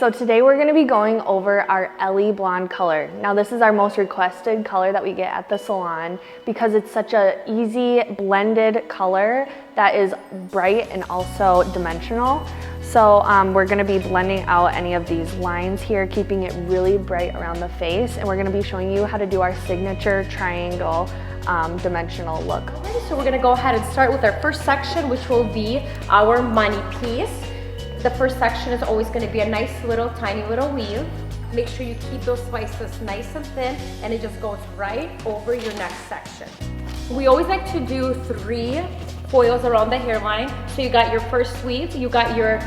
so today we're going to be going over our Ellie blonde color. Now this is our most requested color that we get at the salon because it's such a easy blended color that is bright and also dimensional. So we're going to be blending out any of these lines here, keeping it really bright around the face, and we're going to be showing you how to do our signature triangle dimensional look. Alright, so we're going to go ahead and start with our first section, which will be our money piece. The first section is always going to be a nice little tiny little weave. Make sure you keep those slices nice and thin, and it just goes right over your next section. We always like to do 3 foils around the hairline. So you got your first weave, you got your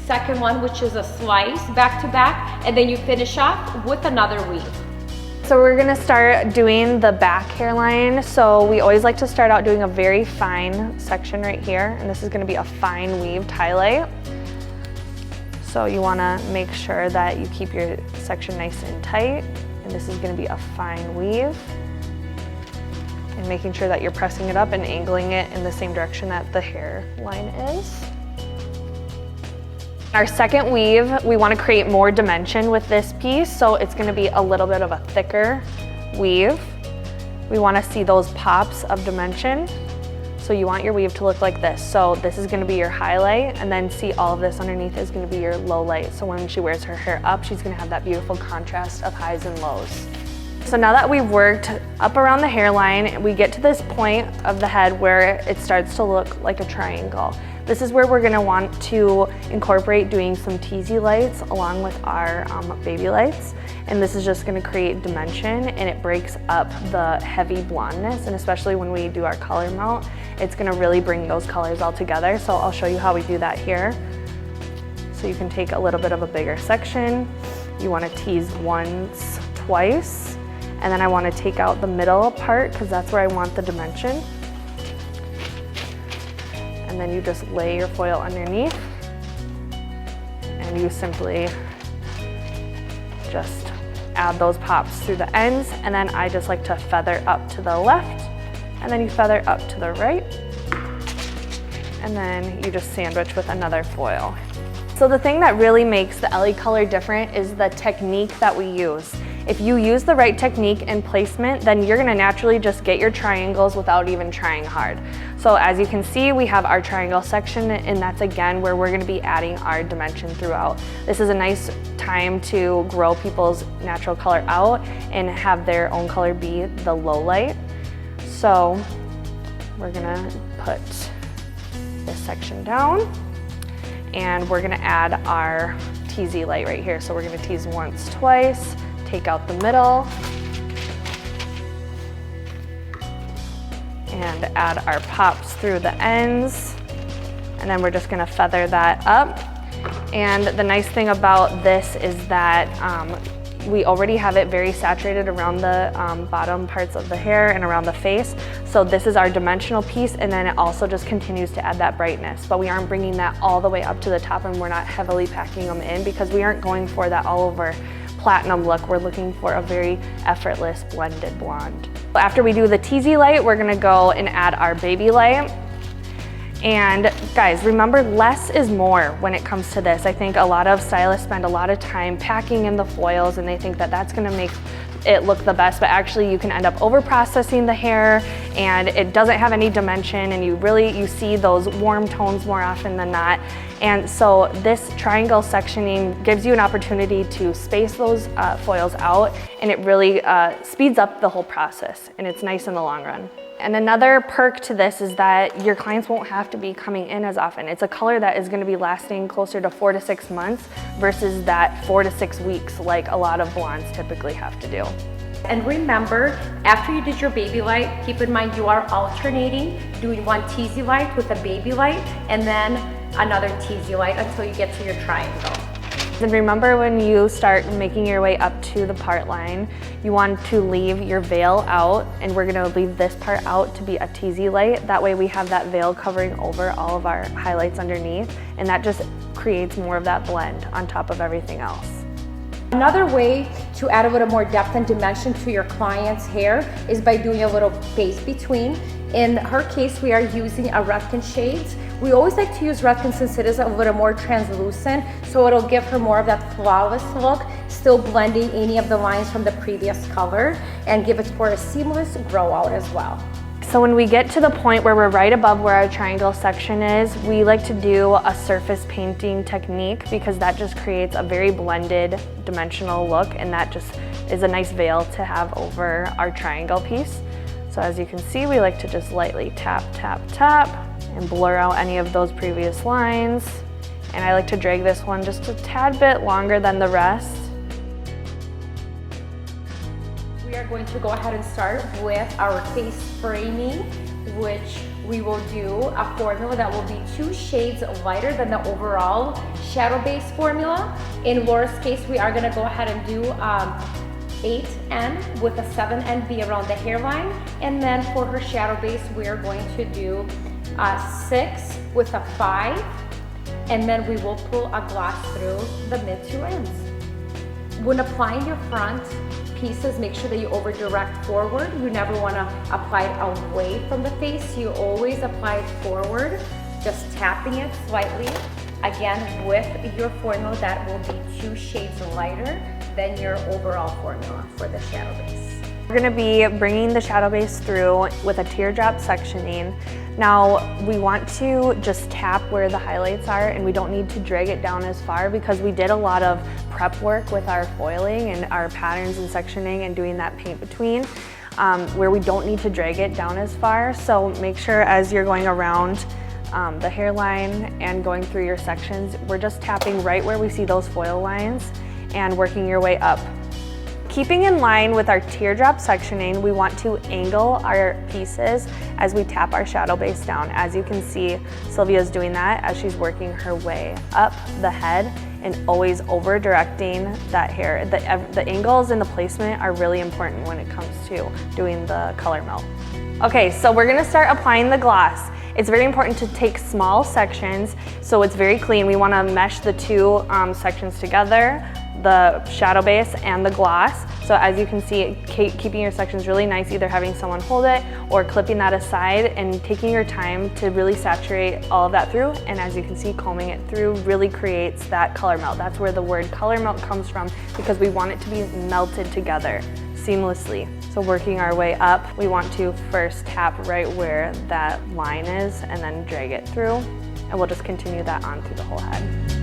second one, which is a slice back to back, and then you finish off with another weave. So we're gonna start doing the back hairline. So we always like to start out doing a very fine section right here, and this is gonna be a fine weaved highlight. So you wanna make sure that you keep your section nice and tight, and this is gonna be a fine weave. And making sure that you're pressing it up and angling it in the same direction that the hairline is. Our second weave, we want to create more dimension with this piece, so it's going to be a little bit of a thicker weave. We want to see those pops of dimension. So you want your weave to look like this. So this is going to be your highlight, and then see all of this underneath is going to be your low light. So when she wears her hair up, she's going to have that beautiful contrast of highs and lows. So now that we've worked up around the hairline, we get to this point of the head where it starts to look like a triangle. This is where we're gonna want to incorporate doing some teasy lights along with our baby lights. And this is just gonna create dimension, and it breaks up the heavy blondness. And especially when we do our color mount, it's gonna really bring those colors all together. So I'll show you how we do that here. So you can take a little bit of a bigger section. You wanna tease once, twice. And then I wanna take out the middle part because that's where I want the dimension. And then you just lay your foil underneath, and you simply just add those pops through the ends. And then I just like to feather up to the left, and then you feather up to the right, and then you just sandwich with another foil. So the thing that really makes the Ellie color different is the technique that we use. If you use the right technique and placement, then you're gonna naturally just get your triangles without even trying hard. So as you can see, we have our triangle section, and that's again where we're gonna be adding our dimension throughout. This is a nice time to grow people's natural color out and have their own color be the low light. So we're gonna put this section down, and we're gonna add our teasy light right here. So we're gonna tease once, twice, take out the middle, and add our pops through the ends. And then we're just gonna feather that up. And the nice thing about this is that we already have it very saturated around the bottom parts of the hair and around the face. So this is our dimensional piece, and then it also just continues to add that brightness. But we aren't bringing that all the way up to the top, and we're not heavily packing them in because we aren't going for that all over platinum look. We're looking for a very effortless blended blonde. After we do the teasy light, we're gonna go and add our baby light. And guys, remember, less is more when it comes to this. I think a lot of stylists spend a lot of time packing in the foils, and they think that that's gonna make it look the best, but actually you can end up over processing the hair, and it doesn't have any dimension, and you see those warm tones more often than not. And so this triangle sectioning gives you an opportunity to space those foils out, and it really speeds up the whole process, and it's nice in the long run. And another perk to this is that your clients won't have to be coming in as often. It's a color that is going to be lasting closer to 4 to 6 months versus that 4 to 6 weeks like a lot of blondes typically have to do. And remember, after you did your baby light, keep in mind you are alternating, doing one teasy light with a baby light, and then another teasy light until you get to your triangle. And remember, when you start making your way up to the part line, you want to leave your veil out, and we're gonna leave this part out to be a teasy light. That way we have that veil covering over all of our highlights underneath, and that just creates more of that blend on top of everything else. Another way to add a little more depth and dimension to your client's hair is by doing a little base between. In her case, we are using a Rutkin shades, We always like to use red since it is a little more translucent, so it'll give her more of that flawless look, still blending any of the lines from the previous color and give it for a seamless grow out as well. So when we get to the point where we're right above where our triangle section is, we like to do a surface painting technique because that just creates a very blended dimensional look, and that just is a nice veil to have over our triangle piece. So as you can see, we like to just lightly tap, tap, tap and blur out any of those previous lines. And I like to drag this one just a tad bit longer than the rest. We are going to go ahead and start with our face framing, which we will do a formula that will be 2 shades lighter than the overall shadow base formula. In Laura's case, we are gonna go ahead and do 8N with a 7NB around the hairline. And then for her shadow base, we are going to do 6 with a 5. And then we will pull a gloss through the mid 2 ends. When applying your front pieces, make sure that you over direct forward. You never want to apply it away from the face. You always apply it forward, just tapping it slightly. Again, with your formula, that will be 2 shades lighter than your overall formula for the shadow base. We're going to be bringing the shadow base through with a teardrop sectioning. Now we want to just tap where the highlights are, and we don't need to drag it down as far because we did a lot of prep work with our foiling and our patterns and sectioning and doing that paint between where we don't need to drag it down as far. So make sure as you're going around the hairline and going through your sections, we're just tapping right where we see those foil lines and working your way up. Keeping in line with our teardrop sectioning, we want to angle our pieces as we tap our shadow base down. As you can see, Silvia's doing that as she's working her way up the head and always over directing that hair. The angles and the placement are really important when it comes to doing the color melt. Okay, so we're gonna start applying the gloss. It's very important to take small sections so it's very clean. We wanna mesh the 2 sections together, the shadow base and the gloss. So as you can see, keeping your sections really nice, either having someone hold it or clipping that aside and taking your time to really saturate all of that through. And as you can see, combing it through really creates that color melt. That's where the word color melt comes from, because we want it to be melted together seamlessly. So working our way up, we want to first tap right where that line is and then drag it through. And we'll just continue that on through the whole head.